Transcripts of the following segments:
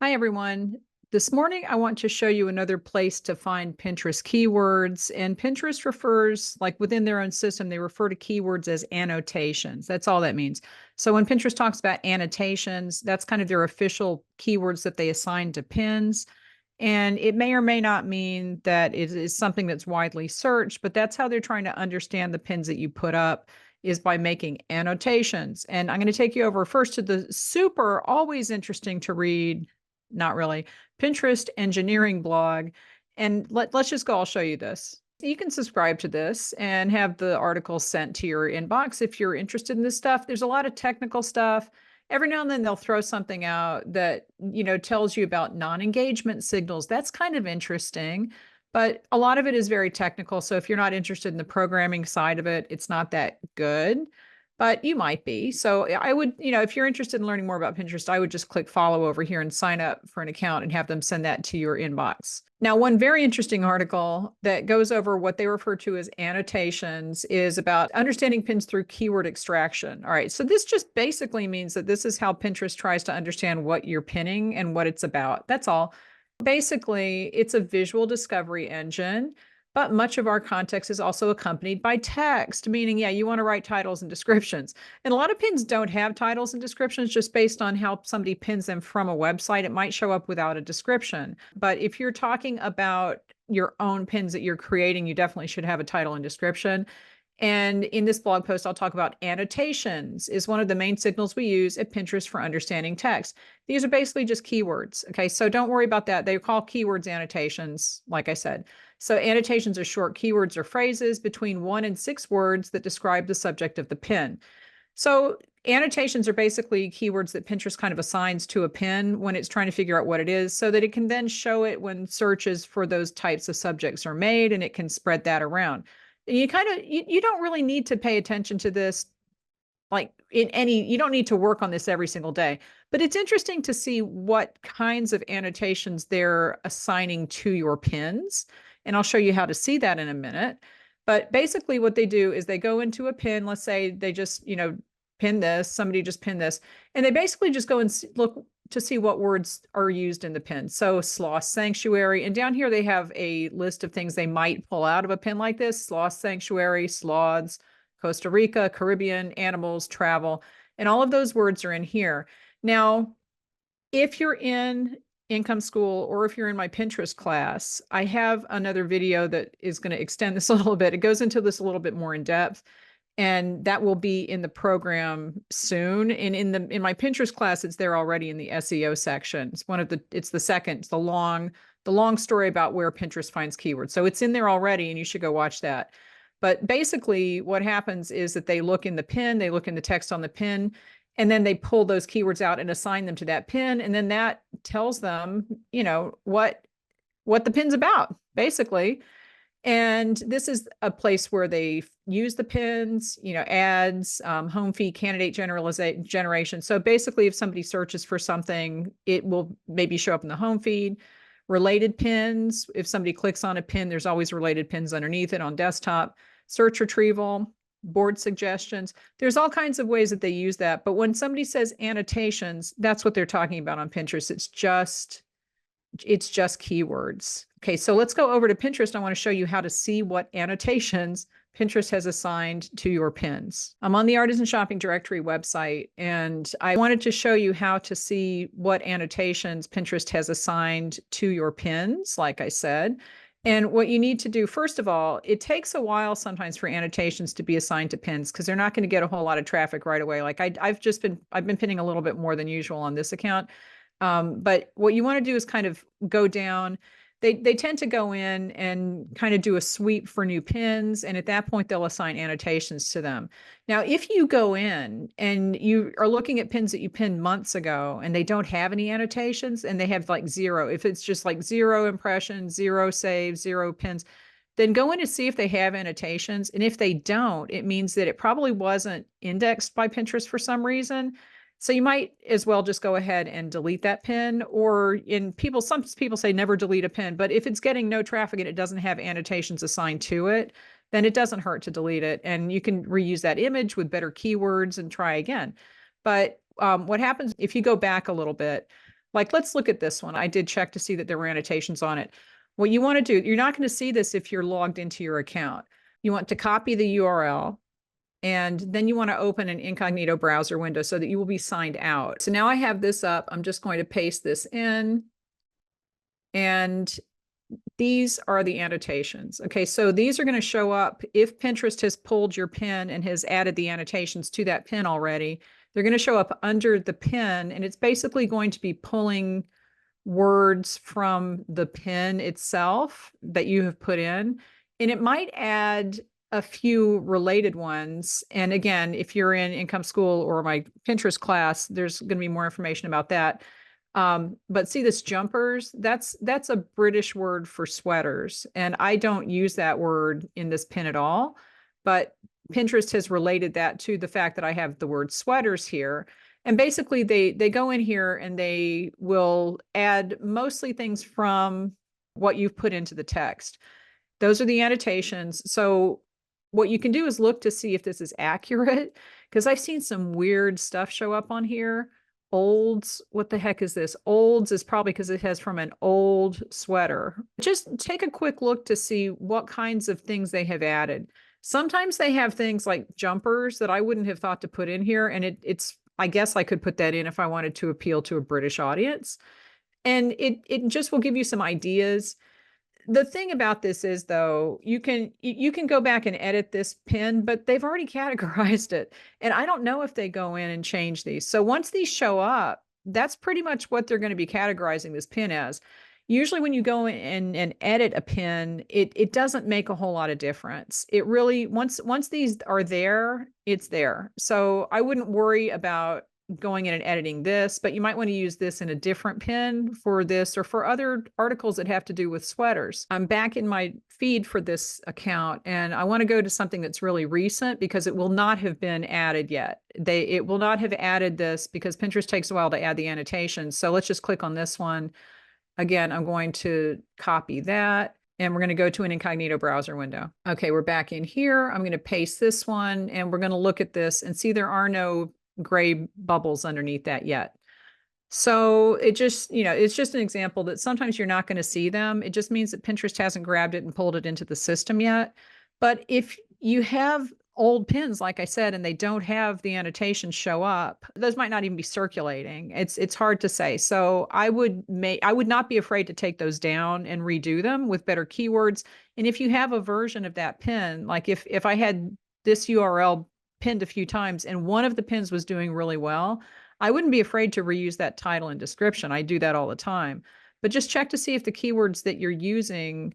Hi, everyone. This morning, I want to show you another place to find Pinterest keywords. And Pinterest refers, like within their own system, they refer to keywords as annotations. That's all that means. So when Pinterest talks about annotations, that's kind of their official keywords that they assign to pins. And it may or may not mean that it is something that's widely searched, but that's how they're trying to understand the pins that you put up is by making annotations. And I'm going to take you over first to the super always interesting to read, not really, Pinterest engineering blog. And let's just go, I'll show you this. You can subscribe to this and have the article sent to your inbox if you're interested in this stuff. There's a lot of technical stuff. Every now and then they'll throw something out that, tells you about non-engagement signals. That's kind of interesting, but a lot of it is very technical. So if you're not interested in the programming side of it, it's not that good, but you might be. So I would, if you're interested in learning more about Pinterest, I would just click follow over here and sign up for an account and have them send that to your inbox. Now, one very interesting article that goes over what they refer to as annotations is about understanding pins through keyword extraction. All right, so this just basically means that this is how Pinterest tries to understand what you're pinning and what it's about. That's all. Basically, it's a visual discovery engine, but much of our context is also accompanied by text, meaning, yeah, you want to write titles and descriptions. And a lot of pins don't have titles and descriptions just based on how somebody pins them from a website. It might show up without a description. But if you're talking about your own pins that you're creating, you definitely should have a title and description. And in this blog post, I'll talk about annotations is one of the main signals we use at Pinterest for understanding text. These are basically just keywords. Okay, so don't worry about that. They call keywords annotations, like I said. So annotations are short keywords or phrases between 1 and 6 words that describe the subject of the pin. So annotations are basically keywords that Pinterest kind of assigns to a pin when it's trying to figure out what it is so that it can then show it when searches for those types of subjects are made, and it can spread that around. You kind of, you don't really need to pay attention to this like you don't need to work on this every single day, but it's interesting to see what kinds of annotations they're assigning to your pins. And I'll show you how to see that in a minute. But basically what they do is they go into a pin. Let's say they just, pin this, somebody just pinned this, and they basically just go and look to see what words are used in the pin. So sloth sanctuary, and down here they have a list of things they might pull out of a pin like this: sloth sanctuary, sloths, Costa Rica, Caribbean, animals, travel, and all of those words are in here. Now, if you're in income school or if you're in my Pinterest class, I have another video that is going to extend this a little bit. It goes into this a little bit more in depth, and that will be in the program soon. And in my Pinterest class, it's there already in the SEO section. It's the long story about where Pinterest finds keywords. So it's in there already, and you should go watch that. But basically what happens is that they look in the pin, they look in the text on the pin, and then they pull those keywords out and assign them to that pin. And then that tells them, what the pin's about, basically. And this is a place where they use the pins, ads, home feed, candidate generation. So basically, if somebody searches for something, it will maybe show up in the home feed. Related pins, if somebody clicks on a pin, there's always related pins underneath it on desktop. Search retrieval, board suggestions. There's all kinds of ways that they use that. But when somebody says annotations, that's what they're talking about on Pinterest. It's just keywords. Okay, so let's go over to Pinterest. I want to show you how to see what annotations Pinterest has assigned to your pins. I'm on the Artisan Shopping Directory website, and I wanted to show you how to see what annotations Pinterest has assigned to your pins, like I said. And what you need to do, first of all, it takes a while sometimes for annotations to be assigned to pins because they're not going to get a whole lot of traffic right away. Like I've been pinning a little bit more than usual on this account. But what you want to do is kind of go down. They tend to go in and kind of do a sweep for new pins. And at that point, they'll assign annotations to them. Now, if you go in and you are looking at pins that you pinned months ago and they don't have any annotations and they have like 0, if it's just like 0 impressions, 0 saves, 0 pins, then go in and see if they have annotations. And if they don't, it means that it probably wasn't indexed by Pinterest for some reason. So you might as well just go ahead and delete that pin, or some people say never delete a pin, but if it's getting no traffic and it doesn't have annotations assigned to it, then it doesn't hurt to delete it. And you can reuse that image with better keywords and try again. But what happens if you go back a little bit, Like, let's look at this one. I did check to see that there were annotations on it. What you want to do, you're not going to see this if you're logged into your account. You want to copy the URL, and then you want to open an incognito browser window so that you will be signed out. So now I have this up. I'm just going to paste this in. And these are the annotations. Okay, so these are going to show up if Pinterest has pulled your pin and has added the annotations to that pin already. They're going to show up under the pin, and it's basically going to be pulling words from the pin itself that you have put in. And it might add a few related ones. And again, if you're in Income School or my Pinterest class, there's going to be more information about that. But see this jumpers, that's a British word for sweaters. And I don't use that word in this pin at all, but Pinterest has related that to the fact that I have the word sweaters here. And basically they go in here and they will add mostly things from what you've put into the text. Those are the annotations. So what you can do is look to see if this is accurate, because I've seen some weird stuff show up on here. Olds, what the heck is this? Olds is probably because it has from an old sweater. Just take a quick look to see what kinds of things they have added. Sometimes they have things like jumpers that I wouldn't have thought to put in here. And it's, I guess I could put that in if I wanted to appeal to a British audience. And it just will give you some ideas. The thing about this is, though, you can go back and edit this pin, but they've already categorized it. And I don't know if they go in and change these. So once these show up, that's pretty much what they're going to be categorizing this pin as. Usually when you go in and edit a pin, it doesn't make a whole lot of difference. It really, once these are there, it's there. So I wouldn't worry about going in and editing this, but you might want to use this in a different pin for this or for other articles that have to do with sweaters. I'm back in my feed for this account, and I want to go to something that's really recent because it will not have been added yet. It will not have added this because Pinterest takes a while to add the annotations. So let's just click on this one. Again, I'm going to copy that. And we're going to go to an incognito browser window. Okay, we're back in here. I'm going to paste this one, and we're going to look at this and see there are no gray bubbles underneath that yet. So it just, it's just an example that sometimes you're not going to see them. It just means that Pinterest hasn't grabbed it and pulled it into the system yet. But if you have old pins, like I said, and they don't have the annotations show up, those might not even be circulating. It's hard to say. So I would not be afraid to take those down and redo them with better keywords. And if you have a version of that pin, like if I had this URL pinned a few times and one of the pins was doing really well, I wouldn't be afraid to reuse that title and description. I do that all the time. But just check to see if the keywords that you're using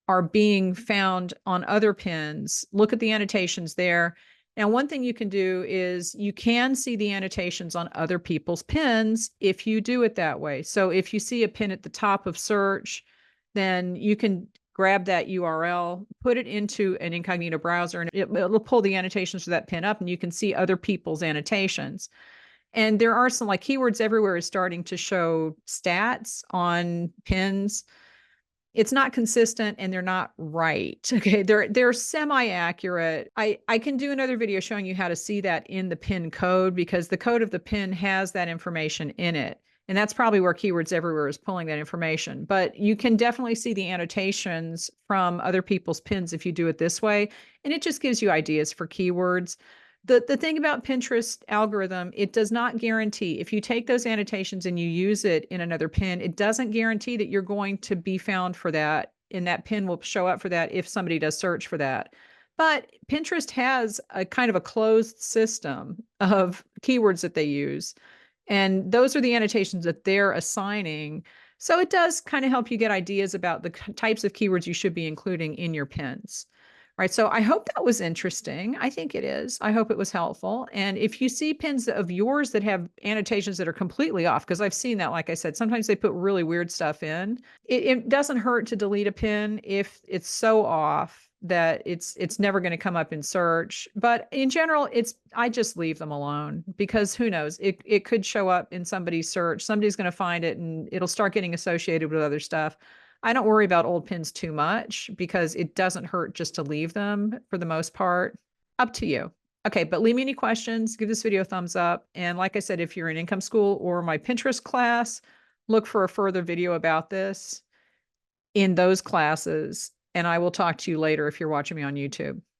are being found on other pins. Look at the annotations there. Now, one thing you can do is you can see the annotations on other people's pins if you do it that way. So if you see a pin at the top of search, then you can grab that URL, put it into an incognito browser, and it'll pull the annotations for that pin up, and you can see other people's annotations. And there are some, like, Keywords Everywhere is starting to show stats on pins. It's not consistent and they're not right. Okay, they're semi-accurate. I can do another video showing you how to see that in the pin code, because the code of the pin has that information in it. And that's probably where Keywords Everywhere is pulling that information. But you can definitely see the annotations from other people's pins if you do it this way. And it just gives you ideas for keywords. The thing about Pinterest algorithm, it does not guarantee, if you take those annotations and you use it in another pin, it doesn't guarantee that you're going to be found for that, and that pin will show up for that if somebody does search for that. But Pinterest has a kind of a closed system of keywords that they use, and those are the annotations that they're assigning. So it does kind of help you get ideas about the types of keywords you should be including in your pins. Right. So I hope that was interesting. I think it is. I hope it was helpful. And if you see pins of yours that have annotations that are completely off, because I've seen that, like I said, sometimes they put really weird stuff in. It doesn't hurt to delete a pin if it's so off that it's never going to come up in search. But in general, I just leave them alone, because who knows? It could show up in somebody's search. Somebody's going to find it and it'll start getting associated with other stuff. I don't worry about old pins too much because it doesn't hurt just to leave them for the most part. Up to you. Okay, but leave me any questions. Give this video a thumbs up. And like I said, if you're in Income School or my Pinterest class, look for a further video about this in those classes, and I will talk to you later if you're watching me on YouTube.